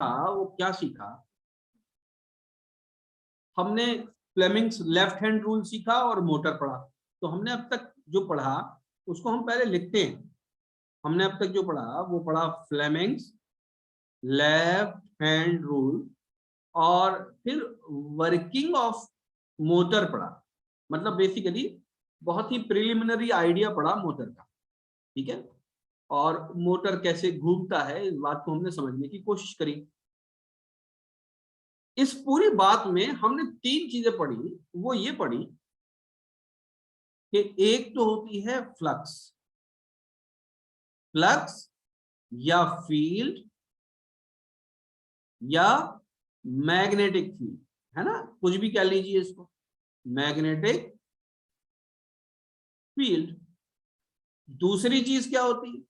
सीखा वो क्या सीखा, हमने फ्लेमिंग्स लेफ्ट हैंड रूल सीखा और मोटर पढ़ा। तो हमने अब तक जो पढ़ा उसको हम पहले लिखते हैं। हमने अब तक जो पढ़ा वो पढ़ा फ्लेमिंग्स लेफ्ट हैंड रूल, और फिर वर्किंग ऑफ मोटर पढ़ा। मतलब बेसिकली बहुत ही प्रिलिमिनरी आइडिया पढ़ा मोटर का, ठीक है। और मोटर कैसे घूमता है इस बात को हमने समझने की कोशिश करी। इस पूरी बात में हमने तीन चीजें पढ़ी। वो ये पढ़ी कि एक तो होती है फ्लक्स, फ्लक्स या फील्ड या मैग्नेटिक फील्ड, है ना, कुछ भी कह लीजिए इसको, मैग्नेटिक फील्ड। दूसरी चीज क्या होती है?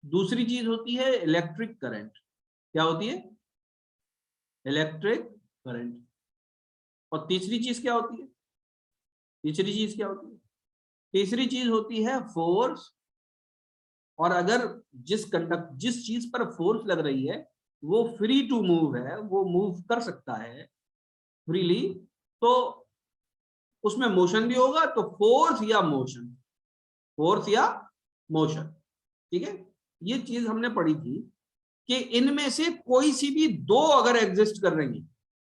दूसरी चीज होती है इलेक्ट्रिक करंट। क्या होती है? Electric current. और तीसरी चीज क्या होती है? तीसरी चीज क्या होती है? तीसरी चीज होती है फोर्स। और अगर जिस चीज पर फोर्स लग रही है वो फ्री टू मूव है, वो मूव कर सकता है फ्रीली, तो उसमें मोशन भी होगा। तो फोर्स या मोशन, फोर्स या मोशन, ठीक है। ये चीज हमने पढ़ी थी कि इनमें से कोई सी भी दो अगर एग्जिस्ट कर रही है,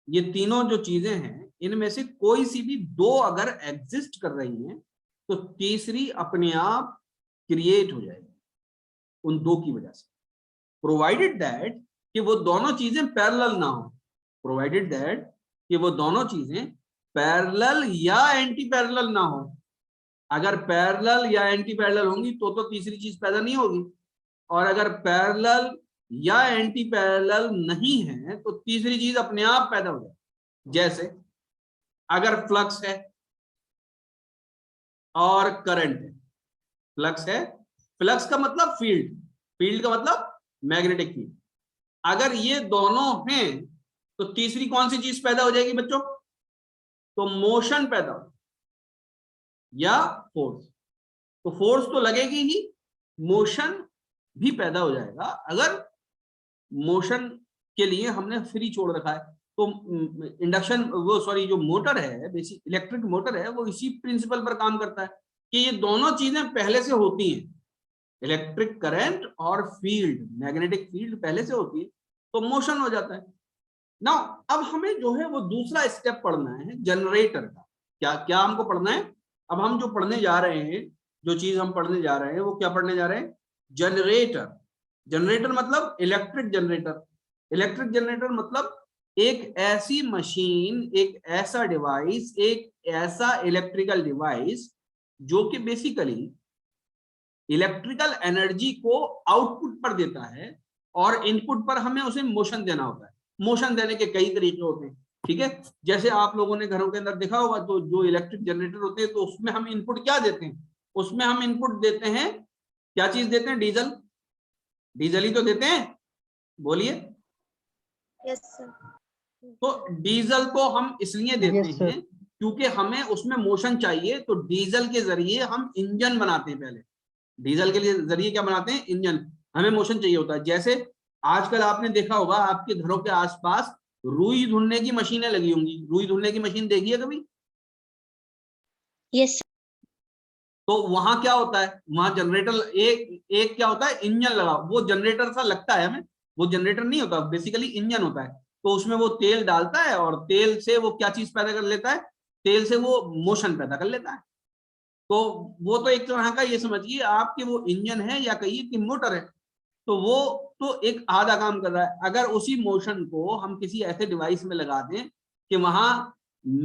ये तीनों जो चीजें हैं इनमें से कोई सी भी दो अगर एग्जिस्ट कर रही हैं तो तीसरी अपने आप क्रिएट हो जाएगी उन दो की वजह से, प्रोवाइडेड दैट कि वो दोनों चीजें पैरेलल ना हो। प्रोवाइडेड दैट कि वो दोनों चीजें पैरेलल या एंटी पैरेलल ना हो। अगर पैरेलल या एंटी पैरेलल होंगी तो तीसरी चीज पैदा नहीं होगी, और अगर पैरेलल या एंटी पैरेलल नहीं है तो तीसरी चीज अपने आप पैदा हो जाएगी। जैसे अगर फ्लक्स है और करंट है, फ्लक्स है, फ्लक्स का मतलब फील्ड, फील्ड का मतलब मैग्नेटिक फील्ड, अगर ये दोनों हैं तो तीसरी कौन सी चीज पैदा हो जाएगी बच्चों? तो मोशन पैदा हो या फोर्स। तो फोर्स तो लगेगी ही, मोशन भी पैदा हो जाएगा अगर मोशन के लिए हमने फ्री छोड़ रखा है। तो इंडक्शन वो सॉरी जो मोटर है, बेसिक इलेक्ट्रिक मोटर है, वो इसी प्रिंसिपल पर काम करता है कि ये दोनों चीजें पहले से होती हैं, इलेक्ट्रिक करंट और फील्ड, मैग्नेटिक फील्ड पहले से होती है तो मोशन हो जाता है ना। अब हमें जो है वो दूसरा स्टेप पढ़ना है जनरेटर का। क्या क्या हमको पढ़ना है? अब हम जो पढ़ने जा रहे हैं, जो चीज हम पढ़ने जा रहे हैं वो क्या पढ़ने जा रहे हैं? जनरेटर। जनरेटर मतलब इलेक्ट्रिक जनरेटर। इलेक्ट्रिक जनरेटर मतलब एक ऐसी मशीन, एक ऐसा डिवाइस, एक ऐसा इलेक्ट्रिकल डिवाइस जो कि बेसिकली इलेक्ट्रिकल एनर्जी को आउटपुट पर देता है और इनपुट पर हमें उसे मोशन देना होता है। मोशन देने के कई तरीके होते हैं, ठीक है। जैसे आप लोगों ने घरों के अंदर देखा होगा तो जो इलेक्ट्रिक जनरेटर होते हैं तो उसमें हम इनपुट क्या देते हैं? उसमें हम इनपुट देते हैं, क्या चीज देते हैं? डीजल। डीजल ही तो देते हैं, बोलिए। Yes sir. तो डीजल तो हम इसलिए देते Yes, हैं क्योंकि हमें उसमें मोशन चाहिए। तो डीजल के जरिए हम इंजन बनाते हैं। पहले डीजल के लिए जरिए क्या बनाते हैं? इंजन। हमें मोशन चाहिए होता है। जैसे आजकल आपने देखा होगा आपके घरों के आसपास रुई धुलने की मशीनें लगी होंगी। रुई धुलने की मशीन देखी है कभी? यस तो वहां क्या होता है? वहां जनरेटर, एक एक क्या होता है? इंजन लगा। वो जनरेटर सा लगता है हमें, वो जनरेटर नहीं होता, बेसिकली इंजन होता है। तो उसमें वो तेल डालता है और तेल से वो क्या चीज पैदा कर लेता है? तेल से वो मोशन पैदा कर लेता है। तो वो तो एक तरह का, ये समझिए आपके वो इंजन है या कहिए कि मोटर है। तो वो तो एक आधा काम कर रहा है। अगर उसी मोशन को हम किसी ऐसे डिवाइस में लगा दें कि वहां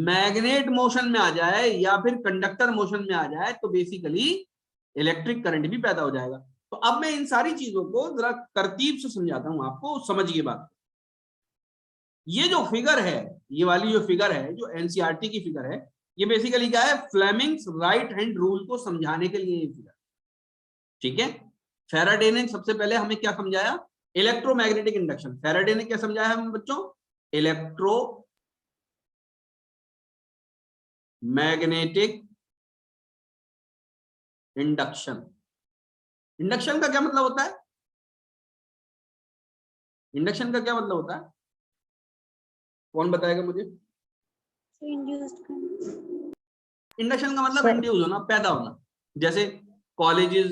मैग्नेट मोशन में आ जाए या फिर कंडक्टर मोशन में आ जाए तो बेसिकली इलेक्ट्रिक करंट भी पैदा हो जाएगा। तो अब मैं इन सारी चीजों को जरा तरतीब से समझाता हूं आपको, समझिए बात। ये जो फिगर है, ये वाली जो फिगर है, जो एनसीईआरटी की फिगर है, ये बेसिकली क्या है? फ्लेमिंग्स राइट हैंड रूल को समझाने के लिए ये फिगर, ठीक है। फैराडे ने सबसे पहले हमें क्या समझाया? Electromagnetic induction. फैराडे ने क्या समझाया हम बच्चों? Electro magnetic induction. इंडक्शन का क्या मतलब होता है? इंडक्शन का क्या मतलब होता है, कौन बताएगा मुझे? Induced current. इंडक्शन का मतलब सर। इंड्यूस होना, पैदा होना। जैसे कॉलेजेस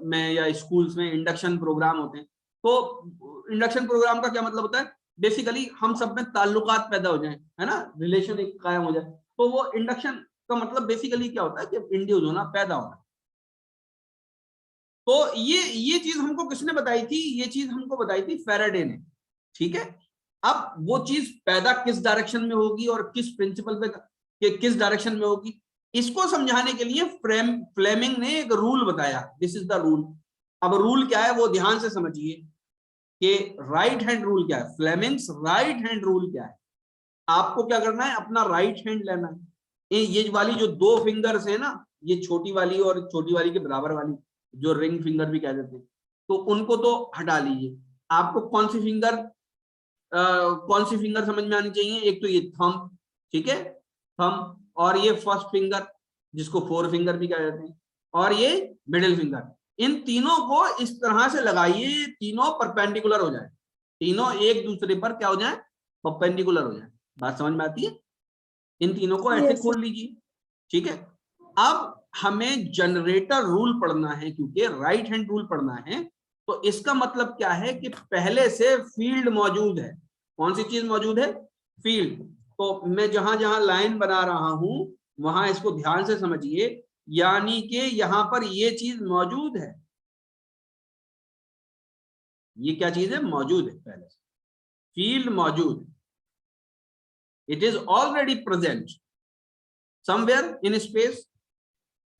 में या स्कूल्स में इंडक्शन प्रोग्राम होते हैं, तो इंडक्शन प्रोग्राम का क्या मतलब होता है, बेसिकली हम सब में ताल्लुकात पैदा हो जाएं, है ना, रिलेशन एक कायम हो जाए, तो वो इंडक्शन का मतलब बेसिकली क्या होता है कि इंड्यूस होना, पैदा होना। तो ये चीज हमको किसने बताई थी, ये चीज हमको बताई थी फेराडे ने, ठीक है। अब वो चीज पैदा किस डायरेक्शन में होगी और किस प्रिंसिपल पे किस डायरेक्शन में होगी, इसको समझाने के लिए फ्लेमिंग ने एक रूल बताया, दिस इज द रूल। अब रूल क्या है वो ध्यान से समझिए कि राइट हैंड रूल क्या है, फ्लेमिंग्स राइट हैंड रूल क्या है। आपको क्या करना है, अपना राइट हैंड लेना है, ये वाली जो दो फिंगर्स है ना, ये छोटी वाली और छोटी वाली के बराबर वाली, जो रिंग फिंगर भी कह देते हैं, तो उनको तो हटा लीजिए। आपको कौन सी फिंगर समझ में आनी चाहिए, एक तो ये थंब, ठीक है, थंब, और ये फर्स्ट फिंगर जिसको फोर फिंगर भी कह देते हैं, और ये मिडिल फिंगर। इन तीनों को इस तरह से लगाइए, तीनों परपेंडिकुलर हो जाए, तीनों एक दूसरे पर क्या हो जाए, परपेंडिकुलर हो जाए। बात समझ में आती है? इन तीनों को ऐसे Yes, खोल लीजिए, ठीक है। अब हमें जनरेटर रूल पढ़ना है, क्योंकि राइट हैंड रूल पढ़ना है, तो इसका मतलब क्या है कि पहले से फील्ड मौजूद है। कौन सी चीज मौजूद है, फील्ड। तो मैं जहां जहां लाइन बना रहा हूं वहां इसको ध्यान से समझिए, यानी कि यहां पर ये चीज मौजूद है, ये क्या चीज है, मौजूद है, पहले से फील्ड मौजूद है, it is already present somewhere in space.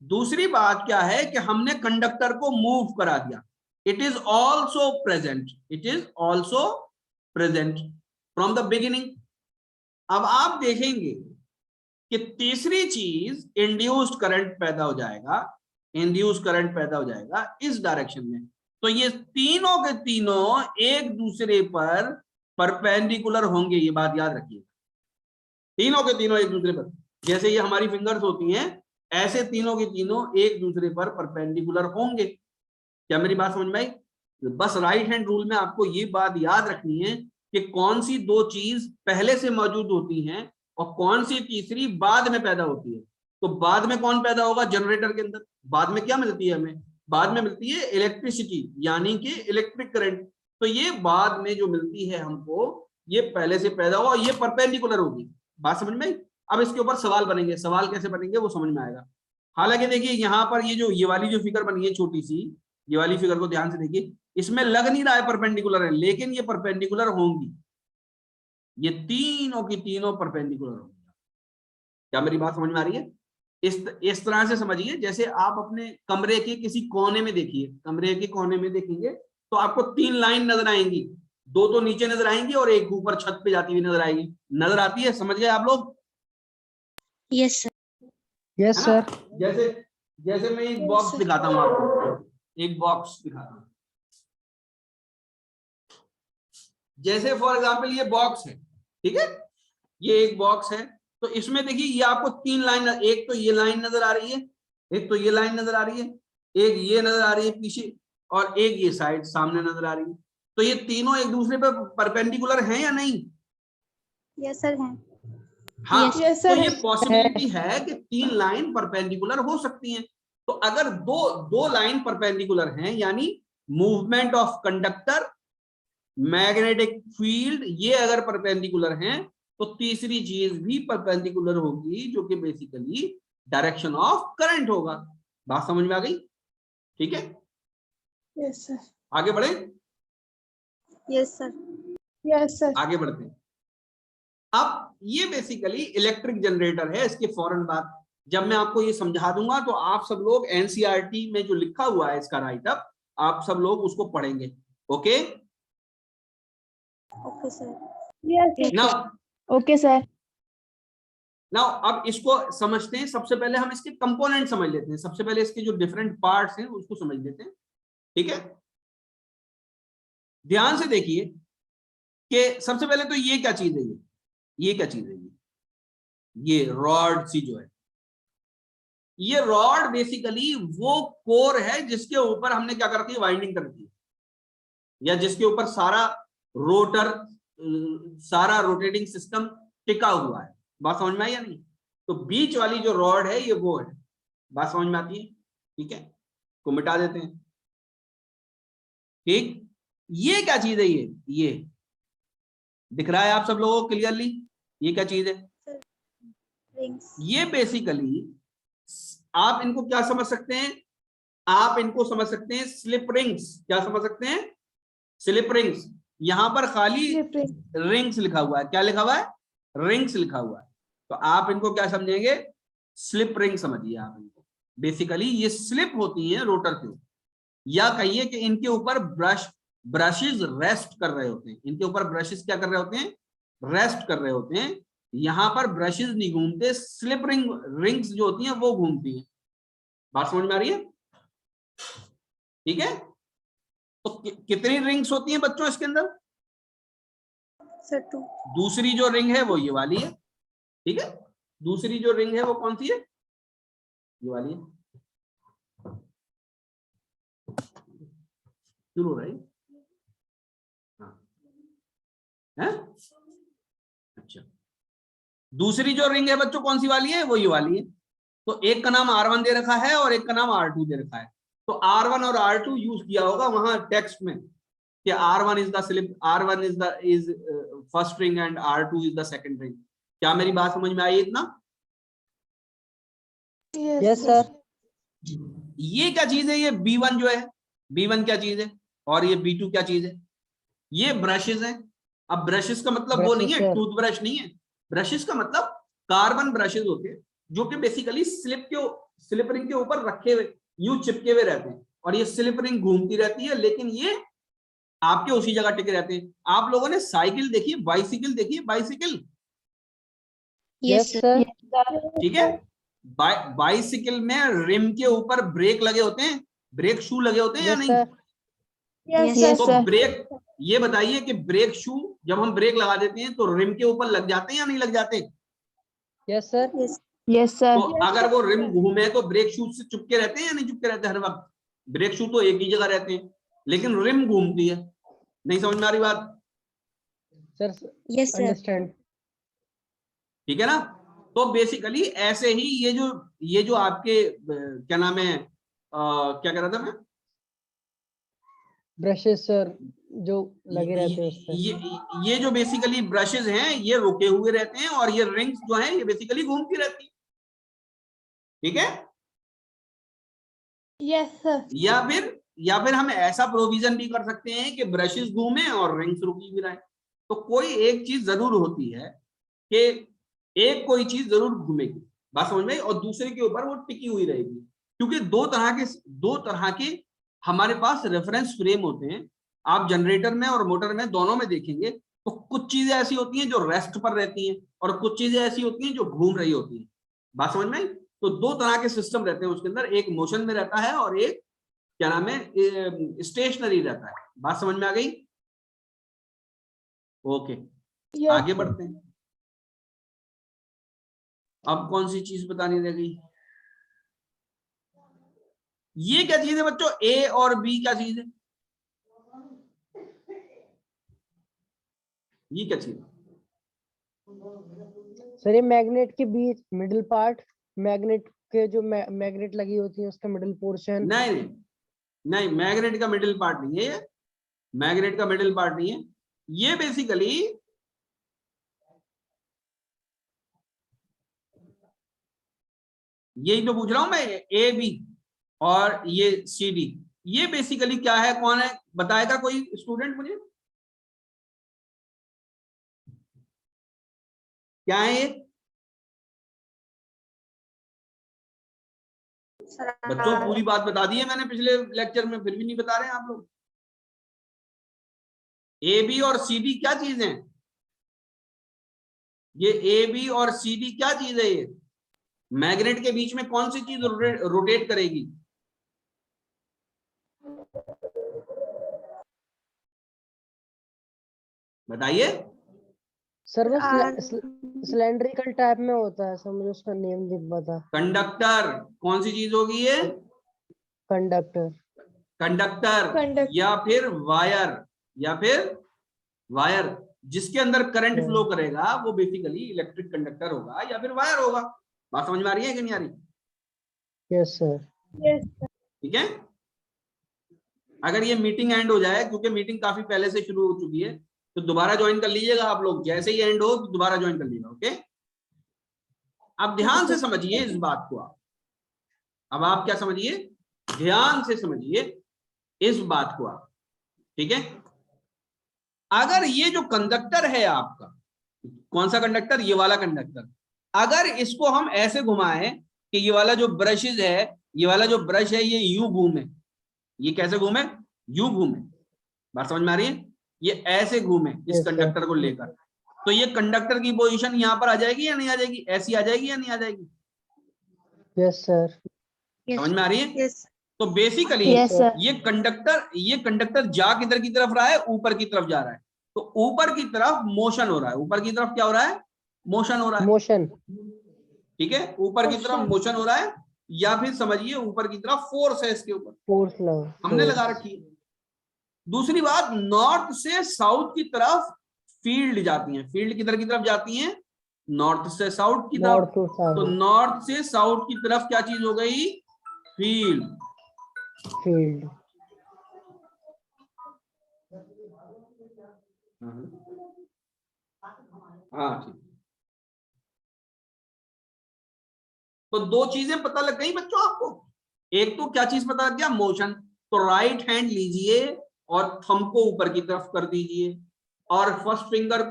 दूसरी बात क्या है कि हमने कंडक्टर को मूव करा दिया, it is also present, it is also present from the beginning. अब आप देखेंगे कि तीसरी चीज इंड्यूस्ड करंट पैदा हो जाएगा, इंड्यूस्ड करंट पैदा हो जाएगा इस डायरेक्शन में। तो ये तीनों के तीनों एक दूसरे पर परपेंडिकुलर होंगे, ये बात याद रखिए, तीनों के तीनों एक दूसरे पर, जैसे ये हमारी फिंगर्स होती हैं ऐसे तीनों के तीनों एक दूसरे पर परपेंडिकुलर होंगे। क्या मेरी बात समझ में आई? बस राइट हैंड रूल में आपको ये बात याद रखनी है कि कौन सी दो चीज पहले से मौजूद होती हैं और कौन सी तीसरी बाद में पैदा होती है। तो बाद में कौन पैदा होगा, जनरेटर के अंदर बाद में क्या मिलती है हमें, बाद में मिलती है इलेक्ट्रिसिटी, यानी कि इलेक्ट्रिक करंट। तो ये बाद में जो मिलती है हमको, ये पहले से पैदा होगा, ये परपेंडिकुलर होगी। बात समझ में आई? अब इसके ऊपर सवाल बनेंगे, सवाल कैसे बनेंगे वो समझ में आएगा। हालांकि देखिए यहाँ पर ये वाली जो फिगर बनी है छोटी सी, ये वाली फिगर को ध्यान से देखिए, इसमें लग नहीं रहा है परपेंडिकुलर है, लेकिन ये परपेंडिकुलर होंगी, ये तीनों की तीनों परपेंडिकुलर होंगी। क्या मेरी बात समझ में आ रही है? इस तरह से समझिए, जैसे आप अपने कमरे के किसी कोने में देखिए, कमरे के कोने में देखेंगे तो आपको तीन लाइन नजर आएंगी, दो तो नीचे नजर आएंगी और एक ऊपर छत पे जाती हुई नजर आएगी, नजर आती है, समझ गए आप लोग? Yes sir. yes, है ना? sir. जैसे जैसे मैं एक बॉक्स दिखाता हूं आपको, एक बॉक्स दिखाता हूं, जैसे फॉर एग्जांपल ये बॉक्स है, ठीक है, ये एक बॉक्स है, तो इसमें देखिए ये आपको तीन लाइन, एक तो ये लाइन नजर आ रही है, एक तो ये लाइन नजर आ रही है, एक ये नजर आ रही है पीछे, और एक ये साइड सामने नजर आ रही है। तो ये तीनों एक दूसरे पर परपेंडिकुलर हैं या नहीं? यस सर हैं। हाँ, Yes, तो sir. ये पॉसिबिलिटी है कि तीन लाइन परपेंडिकुलर हो सकती हैं। तो अगर दो दो लाइन परपेंडिकुलर हैं, यानी movement of conductor, magnetic field, ये अगर परपेंडिकुलर हैं, तो तीसरी चीज भी परपेंडिकुलर होगी, जो कि बेसिकली डायरेक्शन ऑफ करंट होगा। बात समझ में आ गई? ठीक है, Yes, sir. आगे बढ़े, यस सर। Yes, sir. आगे बढ़ते हैं। अब ये बेसिकली इलेक्ट्रिक जनरेटर है, इसके फौरन बाद जब मैं आपको ये समझा दूंगा तो आप सब लोग एनसीईआरटी में जो लिखा हुआ है इसका राइटअप, आप सब लोग उसको पढ़ेंगे। Okay, okay sir. Yes, sir. Now Okay, sir. अब इसको समझते हैं। सबसे पहले हम इसके कंपोनेंट समझ लेते हैं, सबसे पहले इसके जो डिफरेंट पार्ट्स हैं उसको समझ लेते हैं, ठीक है। ध्यान से देखिए कि सबसे पहले तो ये क्या चीज है, ये क्या चीज है, ये रॉड सी जो है, ये रॉड बेसिकली वो कोर है जिसके ऊपर हमने क्या कर रखी है, वाइंडिंग कर रखी है, या जिसके ऊपर सारा रोटर, सारा रोटेटिंग सिस्टम टिका हुआ है। बात समझ में आई या नहीं? तो बीच वाली जो रॉड है ये वो है। बात समझ में आती है? ठीक है, को मिटा देते हैं। ठीक, ये क्या चीज है? ये दिख रहा है आप सब लोगों को क्लियरली? ये क्या चीज है? रिंग्स। ये बेसिकली आप इनको क्या समझ सकते हैं? आप इनको समझ सकते हैं स्लिप रिंग्स। क्या समझ सकते हैं? Slip rings. यहां पर खाली रिंग्स लिखा हुआ है। क्या लिखा हुआ है? रिंग्स लिखा हुआ है। तो आप इनको क्या समझेंगे? स्लिप रिंग समझिए आप इनको। बेसिकली ये स्लिप होती है रोटर के ऊपर, या कहिए कि इनके ऊपर ब्रशेस रेस्ट कर रहे होते हैं। इनके ऊपर ब्रशेस क्या कर रहे होते हैं? रेस्ट कर रहे होते हैं। यहां पर ब्रशेस नहीं घूमते, स्लिप रिंग्स जो होती हैं वो घूमती हैं। बात समझ में आ रही है? ठीक है, तो कितनी रिंग्स होती हैं बच्चों इसके अंदर? सर 2। दूसरी जो रिंग है वो ये वाली है। ठीक है, दूसरी जो रिंग है वो कौन सी है? ये वाली है। शुरू हो रही है? अच्छा, दूसरी जो रिंग है बच्चों कौन सी वाली है? वो ये वाली है। तो एक का नाम R1 दे रखा है और एक का नाम R2 दे रखा है। तो R1 और R2 यूज किया होगा वहां टेक्स्ट में कि R1 is the slip, R1 is first ring and R2 is the second ring. क्या मेरी बात समझ में आई इतना? Yes sir. ये क्या चीज है? ये B1 जो है, B1 क्या चीज है? और ये B2 क्या चीज है? ये ब्रशेस हैं। अब ब्रशेस का मतलब वो नहीं है टूथब्रश नहीं है। ब्रशेस का मतलब कार्बन ब्रशेस होते हैं जो कि बेसिकली स्लिप रिंग के ऊपर रखे हुए यूं चिपके हुए रहते हैं, और ये स्लिप रिंग घूमती रहती है, लेकिन ये आपके उसी जगह टिके रहते हैं। आप लोगों ने साइकिल देखी, बाइसिकल देखी है? Bicycle, yes sir. ठीक है। बाइसिकल में रिम के ऊपर ब्रेक लगे होते हैं, ब्रेक शू लगे होते हैं या नहीं? यस तो सर। ब्रेक, ये बताइए कि ब्रेक शू जब हम ब्रेक लगा देते हैं तो रिम के ऊपर लग जाते हैं या नहीं लग जाते? Yes sir. Yes sir. तो अगर वो रिम घूमे तो ब्रेक शू से चुपके रहते हैं या नहीं चुपके रहते? हर वक्त ब्रेक शू तो एक ही जगह रहते हैं, लेकिन रिम घूमती है। नहीं समझ में आ रही बात? Sir yes sir. अंडरस्टैंड। ठीक है ना? तो बेसिकली ऐसे ही ये जो आपके क्या नाम है, क्या कह रहा था मैं? ब्रशेस सर जो लगे रहते हैं उस पे। ये जो बेसिकली ब्रशेस हैं ये रुके हुए रहते हैं, और ये रिंग्स जो हैं ये बेसिकली घूमती रहती है। ठीक है? Yes sir. या फिर हम ऐसा प्रोविजन भी कर सकते हैं कि ब्रशेस घूमे और रिंग्स रुकी भी रहे। तो कोई एक चीज जरूर होती है कि एक कोई चीज जरूर घूमेगी, बात समझ में, और दूसरे के ऊपर वो टिकी हुई रहेगी। क्योंकि दो तरह के हमारे पास रेफरेंस फ्रेम होते हैं। आप जनरेटर में और मोटर में दोनों में देखेंगे तो कुछ चीजें ऐसी होती हैं जो रेस्ट पर रहती हैं, और कुछ चीजें ऐसी होती हैं जो घूम रही होती हैं। बात समझ में आई? तो दो तरह के सिस्टम रहते हैं उसके अंदर, एक मोशन में रहता है और एक क्या नाम है, स्टेशनरी रहता है। बात समझ में आ गई? ओके, आगे बढ़ते हैं। अब कौन सी चीज बतानी रह गई? ये क्या चीज है बच्चों? ए और बी क्या चीज है? ये क्या चीज है? सर ये मैग्नेट के बीच मिडिल पार्ट, मैग्नेट के जो मैग्नेट लगी होती है उसका मिडिल पोर्शन। नहीं नहीं नहीं, मैग्नेट का मिडिल पार्ट नहीं है ये। मैग्नेट का मिडिल पार्ट नहीं है ये। बेसिकली यही तो पूछ रहा हूं मैं, ए बी और ये सी डी, ये बेसिकली क्या है? कौन है बताएगा कोई स्टूडेंट मुझे? क्या है ये बच्चों? पूरी बात बता दी है मैंने पिछले लेक्चर में, फिर भी नहीं बता रहे हैं आप लोग। ए बी और सी डी क्या चीज है? ये ए बी और सी डी क्या चीज है? ये मैग्नेट के बीच में कौन सी चीज रोटेट करेगी? बताइए। सर वो सिलेंड्रिकल टाइप में होता है सर, मुझे उसका नेम नहीं पता। कंडक्टर। कौन सी चीज होगी ये? कंडक्टर। कंडक्टर या फिर वायर या फिर वायर जिसके अंदर करंट Yeah. फ्लो करेगा वो बेसिकली इलेक्ट्रिक कंडक्टर होगा या फिर वायर होगा। बात समझ में आ रही है कि नहीं आ रही? Yes sir. ठीक है, अगर ये मीटिंग एंड हो जाए, क्योंकि मीटिंग काफी पहले से शुरू हो चुकी है, तो दोबारा ज्वाइन कर लीजिएगा आप लोग, जैसे ही एंड हो तो दोबारा ज्वाइन कर लीजिएगा। ओके, अब ध्यान से समझिए इस बात को आप। अब आप क्या समझिए, ध्यान से समझिए इस बात को आप। ठीक है, अगर ये जो कंडक्टर है आपका, कौन सा कंडक्टर, ये वाला कंडक्टर, अगर इसको हम ऐसे घुमाएं कि ये वाला जो ब्रशेज है, ये वाला जो ब्रश है ये यूं घूमे, ये कैसे घूमे, यूं घूमे, बात समझ में आ रही है, ये ऐसे घूमे इस Yes, sir. कंडक्टर को लेकर, तो ये कंडक्टर की पोजीशन यहां पर आ जाएगी या नहीं आ जाएगी, ऐसी आ जाएगी या नहीं आ जाएगी? Yes sir. समझ में आ रही है? यस तो बेसिकली Yes, sir. ये कंडक्टर जा किधर की तरफ रहा है, ऊपर की तरफ जा रहा है, तो ऊपर की तरफ मोशन हो रहा है, ऊपर की तरफ क्या हो रहा है, मोशन हो रहा है। मोशन। ठीक है, ऊपर की तरफ मोशन हो रहा है, या फिर समझिए ऊपर की तरफ फोर्स है इसके ऊपर, फोर्स लव हमने लगा रखी है। दूसरी बात, नॉर्थ से साउथ की तरफ फील्ड जाती है, फील्ड किधर की तरफ जाती है, नॉर्थ से साउथ की नॉर्थ तरफ, टू तो साउथ नॉर्थ से साउथ की तरफ क्या चीज हो गई, फील्ड। फील्ड। हाँ ठीक, तो दो चीजें पता लग गई बच्चों आपको। एक तो क्या चीज पता लग गया, मोशन, तो राइट हैंड लीजिए और थंब को ऊपर की तरफ कर दीजिए, और फर्स्ट फिंगर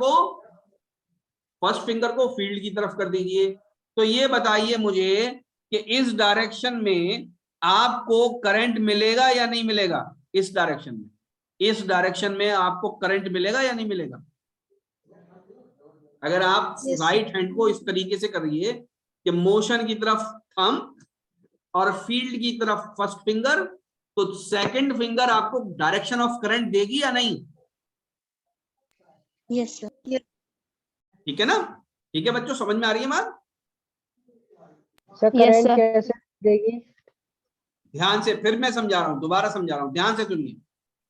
को फील्ड की तरफ कर दीजिए। तो ये बताइए मुझे कि इस डायरेक्शन में आपको करंट मिलेगा या नहीं मिलेगा, इस डायरेक्शन में, इस डायरेक्शन में आपको करंट मिलेगा या नहीं मिलेगा? अगर आप Yes. राइट हैंड को इस तरीके से करिए कि मोशन की तरफ थंब और फील्ड की तरफ फर्स्ट फिंगर, तो सेकंड फिंगर आपको डायरेक्शन ऑफ करंट देगी या नहीं? यस सर ठीक है ना? ठीक है बच्चों, समझ में आ रही है बात? Sir Yes, current sir. कैसे देगी? ध्यान से, फिर मैं समझा रहा हूं, दोबारा समझा रहा हूं, ध्यान से सुनिए।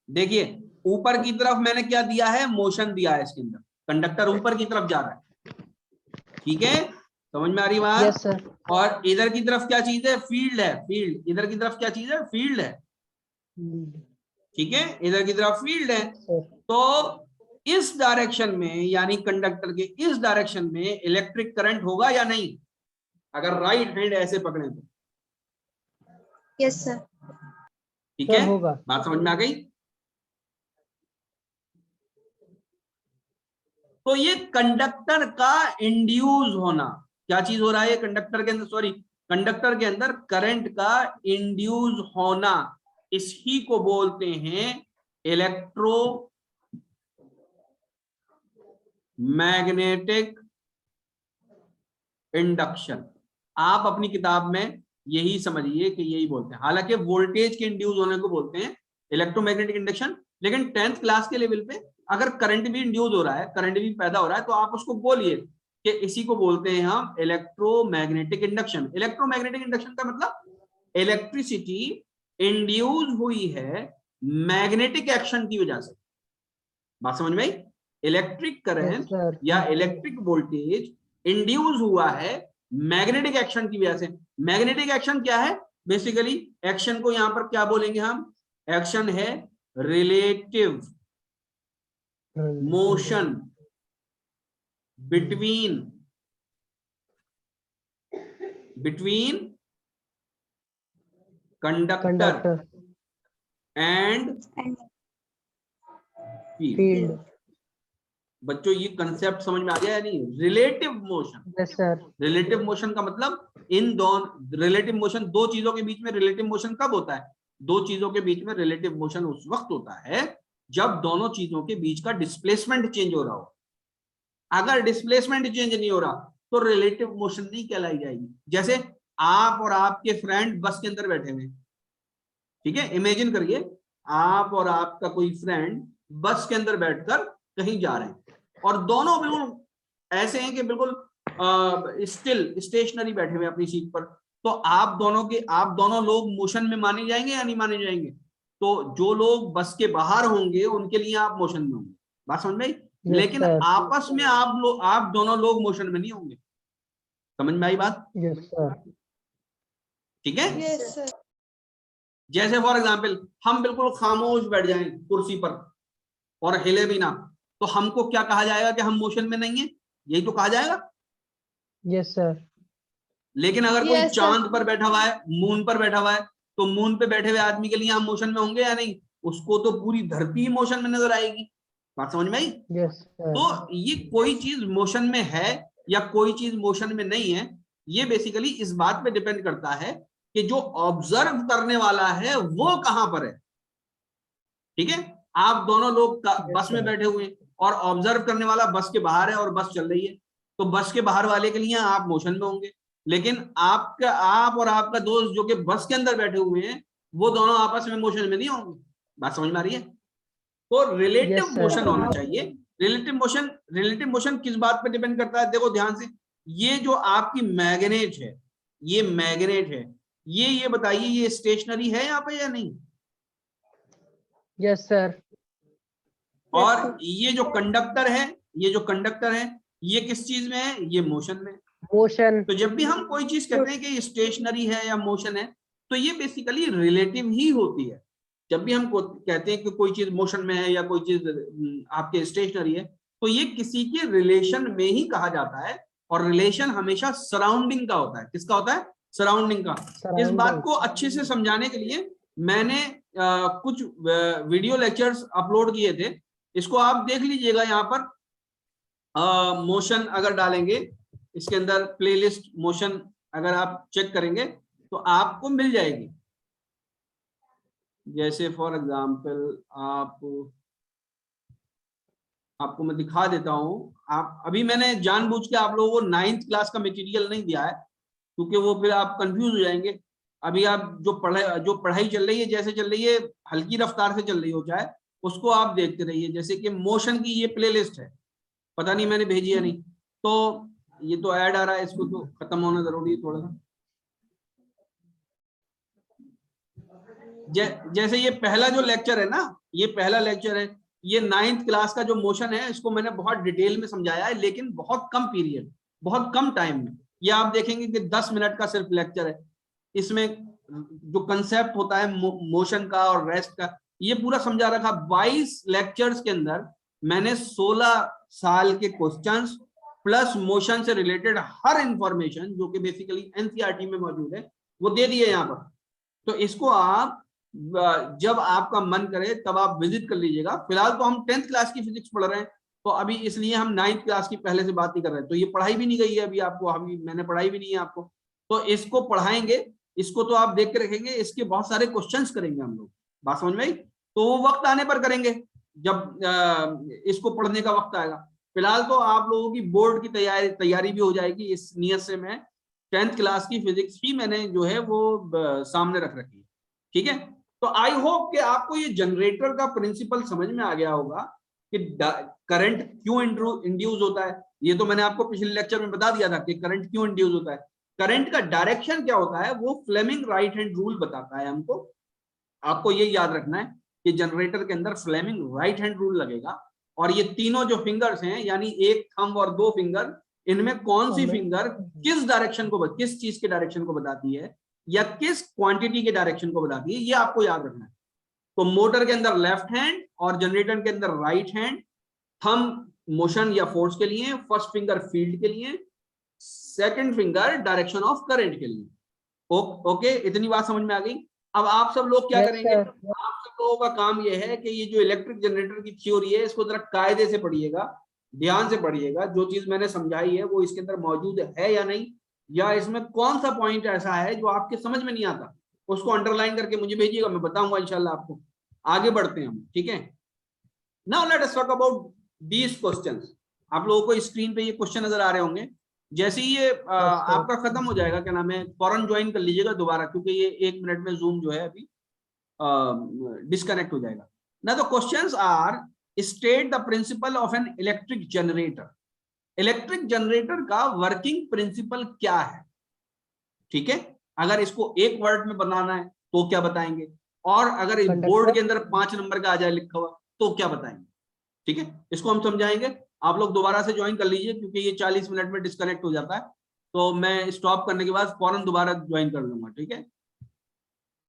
देखिए, ऊपर की तरफ मैंने क्या दिया है, मोशन दिया है, इसके अंदर कंडक्टर ऊपर की तरफ जा रहा है। ठीक है, समझ में आ रही बात? Yes sir. और इधर की तरफ क्या चीज है, फील्ड है, फील्ड, इधर की तरफ क्या चीज है, फील्ड है। ठीक है, इधर की तरफ फील्ड है। तो इस डायरेक्शन में, यानी कंडक्टर के इस डायरेक्शन में इलेक्ट्रिक करंट होगा या नहीं, अगर राइट हैंड ऐसे पकड़े तो? यस सर ठीक है, होगा। बात समझ में आ गई? तो ये कंडक्टर का इंड्यूस होना, क्या चीज हो रहा है, कंडक्टर के अंदर, सॉरी, कंडक्टर के अंदर करंट का इंड्यूस होना, इसी को बोलते हैं इलेक्ट्रो मैग्नेटिक इंडक्शन। आप अपनी किताब में यही समझिए कि यही बोलते हैं, हालांकि वोल्टेज के इंड्यूस होने को बोलते हैं इलेक्ट्रोमैग्नेटिक इंडक्शन, लेकिन 10th क्लास के लेवल पे अगर करंट भी इंड्यूस हो रहा है, करंट भी पैदा हो रहा है, तो आप उसको बोलिए कि इसी को बोलते हैं हम इलेक्ट्रोमैग्नेटिक इंडक्शन। इलेक्ट्रोमैग्नेटिक इंडक्शन का मतलब इलेक्ट्रिसिटी इंड्यूस हुई है मैग्नेटिक एक्शन की वजह से। बात समझ में आई? इलेक्ट्रिक करंट या इलेक्ट्रिक वोल्टेज इंड्यूस हुआ है मैग्नेटिक एक्शन की वजह से। मैग्नेटिक एक्शन क्या है, बेसिकली एक्शन को यहां पर क्या बोलेंगे हम, एक्शन है relative motion between conductor and field. बच्चों ये कंसेप्ट समझ में आ गया या नहीं? Relative motion, yes sir. Relative motion का मतलब इन दोनों, रिलेटिव मोशन दो चीजों के बीच में, रिलेटिव मोशन कब होता है, दो चीजों के बीच में रिलेटिव मोशन उस वक्त होता है जब दोनों चीजों के बीच का डिस्प्लेसमेंट चेंज हो रहा हो। अगर डिस्प्लेसमेंट चेंज नहीं हो रहा तो रिलेटिव मोशन नहीं कहलाई जाएगी। जैसे आप और आपके फ्रेंड बस के अंदर बैठे हुए, ठीक है, इमेजिन करिए आप और आपका कोई फ्रेंड बस के अंदर बैठकर कहीं जा रहे हैं और दोनों बिल्कुल ऐसे हैं कि बिल्कुल स्टिल स्टेशनरी बैठे हुए अपनी सीट पर, तो आप दोनों लोग मोशन में माने जाएंगे या नहीं माने जाएंगे? तो जो लोग बस के बाहर होंगे उनके लिए आप मोशन में होंगे, बात समझ में आई? Yes, लेकिन sir. आपस में आप दोनों लोग मोशन में नहीं होंगे। समझ में आई बात? Yes, sir. ठीक है। Yes, sir. जैसे फॉर एग्जाम्पल हम बिल्कुल खामोश बैठ जाएं कुर्सी पर और हिले भी ना, तो हमको क्या कहा जाएगा कि हम मोशन में नहीं है, यही तो कहा जाएगा। Yes, sir. लेकिन अगर कोई Yes, sir. चांद पर बैठा हुआ है, मून पर बैठा हुआ है, तो मून पे बैठे हुए आदमी के लिए हम मोशन में होंगे या नहीं? उसको तो पूरी धरती मोशन में नजर आएगी। बात समझ में आई? Yes, sir. तो ये कोई चीज मोशन में है या कोई चीज मोशन में नहीं है, ये बेसिकली इस बात पे डिपेंड करता है कि जो ऑब्जर्व करने वाला है वो कहां पर है। ठीक है, आप दोनों लोग बस में sir. बैठे हुए हैं और ऑब्जर्व करने वाला बस के बाहर है और बस चल रही है, तो बस के बाहर वाले के लिए आप मोशन में होंगे। लेकिन आप और आपका दोस्त जो कि बस के अंदर बैठे हुए हैं, वो दोनों आपस में मोशन में नहीं होंगे। बात समझ में आ रही है? तो रिलेटिव Yes, sir. मोशन होना चाहिए। रिलेटिव मोशन किस बात पे डिपेंड करता है? देखो ध्यान से, ये जो आपकी मैग्नेट है, ये मैग्नेट है, ये बताइए ये स्टेशनरी है यहाँ पे या नहीं? Yes, sir. और ये जो कंडक्टर है, ये किस चीज में है? ये मोशन में। Motion. तो जब भी हम कोई चीज कहते हैं कि ये स्टेशनरी है या मोशन है, तो ये बेसिकली रिलेटिव ही होती है। जब भी हम कहते हैं कि कोई चीज मोशन में है या कोई चीज आपके स्टेशनरी है, तो ये किसी के रिलेशन में ही कहा जाता है। और रिलेशन हमेशा सराउंडिंग का होता है। किसका होता है? सराउंडिंग का। इस बात को अच्छे से समझाने के लिए मैंने कुछ वीडियो लेक्चर्स अपलोड किए थे, इसको आप देख लीजिएगा। यहाँ पर मोशन अगर डालेंगे, इसके अंदर प्लेलिस्ट मोशन अगर आप चेक करेंगे तो आपको मिल जाएगी। जैसे फॉर एग्जांपल आपको मैं दिखा देता हूं। आप अभी मैंने जानबूझ के आप लोगों को 9th क्लास का मटेरियल नहीं दिया है, क्योंकि वो फिर आप कंफ्यूज हो जाएंगे। अभी आप जो पढ़ाई चल रही है, जैसे चल रही है, हल्की रफ्तार से चल रही हो चाहे, उसको आप देखते रहिए। जैसे कि मोशन की ये प्लेलिस्ट है, पता नहीं मैंने भेजी या नहीं, तो ये तो ऐड आ रहा है, इसको तो खत्म होना जरूरी है थोड़ा सा। जैसे ये पहला जो लेक्चर है ना, ये पहला लेक्चर है, ये 9th क्लास का जो मोशन है, इसको मैंने बहुत डिटेल में समझाया है, लेकिन बहुत कम पीरियड, बहुत कम टाइम में। ये आप देखेंगे कि 10 मिनट का सिर्फ लेक्चर है। इसमें जो कंसेप्ट होता है मोशन का और रेस्ट का, ये पूरा समझा रखा। 22 लेक्चर्स के अंदर मैंने 16 साल के क्वेश्चंस प्लस मोशन से रिलेटेड हर इंफॉर्मेशन जो कि बेसिकली एनसीईआरटी में मौजूद है, वो दे दिए यहाँ पर। तो इसको आप जब आपका मन करे तब आप विजिट कर लीजिएगा। फिलहाल तो हम 10th क्लास की फिजिक्स पढ़ रहे हैं, तो अभी इसलिए हम 9th क्लास की पहले से बात नहीं कर रहे हैं। तो ये पढ़ाई भी नहीं गई है अभी आपको, अभी मैंने पढ़ाई भी नहीं है आपको, तो इसको पढ़ाएंगे। इसको तो आप देख के रखेंगे, इसके बहुत सारे क्वेश्चंस करेंगे हम लोग। बात समझ में आई? तो वो वक्त आने पर करेंगे, जब इसको पढ़ने का वक्त आएगा। फिलहाल तो आप लोगों की बोर्ड की तैयारी भी हो जाएगी। इस नियत से मैं 10th क्लास की फिजिक्स ही मैंने जो है वो सामने रख रखी है। ठीक है, तो आई होप कि आपको ये जनरेटर का प्रिंसिपल समझ में आ गया होगा कि करंट क्यों इंड्यूस होता है। ये तो मैंने आपको पिछले लेक्चर में बता दिया था कि करंट क्यों इंड्यूस होता है। करंट का डायरेक्शन क्या होता है, वो फ्लेमिंग राइट हैंड रूल बताता है हमको। आपको ये याद रखना है कि जनरेटर के अंदर फ्लेमिंग राइट हैंड रूल लगेगा, और ये तीनों जो फिंगर्स हैं, यानी एक थंब और 2 फिंगर, इनमें कौन सी फिंगर किस डायरेक्शन को, किस चीज के डायरेक्शन को बताती है या किस क्वांटिटी के डायरेक्शन को बताती है, ये आपको याद रखना है। तो मोटर के अंदर लेफ्ट हैंड और जनरेटर के अंदर राइट हैंड। थंब मोशन या फोर्स के लिए, फर्स्ट फिंगर फील्ड के लिए, second finger direction of current के लिए। ओके, इतनी बात समझ में आ गई। अब आप सब लोग क्या करेंगे, आप सब लोगों का काम यह है कि ये जो इलेक्ट्रिक जनरेटर की थ्योरी है, इसको जरा कायदे से पढ़िएगा, ध्यान से पढ़िएगा। जो चीज मैंने समझाई है वो इसके अंदर मौजूद है या नहीं, या इसमें कौन सा पॉइंट ऐसा है जो आपके समझ में नहीं आता, उसको अंडरलाइन करके मुझे भेजिएगा, मैं बताऊंगा इंशाल्लाह आपको। आगे बढ़ते हैं हम, ठीक है। Now let us talk about these questions. आप लोगों को स्क्रीन पे ये क्वेश्चन नजर आ रहे होंगे। जैसे ही ये आपका खत्म हो जाएगा, क्या नाम है, फौरन ज्वाइन कर लीजिएगा दोबारा, क्योंकि ये 1 मिनट में जूम जो है अभी डिस्कनेक्ट हो जाएगा ना। तो questions are, state the principle of an electric generator. Electric generator का वर्किंग प्रिंसिपल क्या है? ठीक है, अगर इसको एक वर्ड में बनाना है तो क्या बताएंगे, और अगर इस बोर्ड के अंदर 5 नंबर का आ जाए लिखा हुआ तो क्या बताएंगे? ठीक है, इसको हम समझाएंगे। आप लोग दोबारा से ज्वाइन कर लीजिए क्योंकि ये 40 मिनट में डिस्कनेक्ट हो जाता है, तो मैं स्टॉप करने के बाद फौरन दोबारा ज्वाइन कर लूंगा, ठीक है।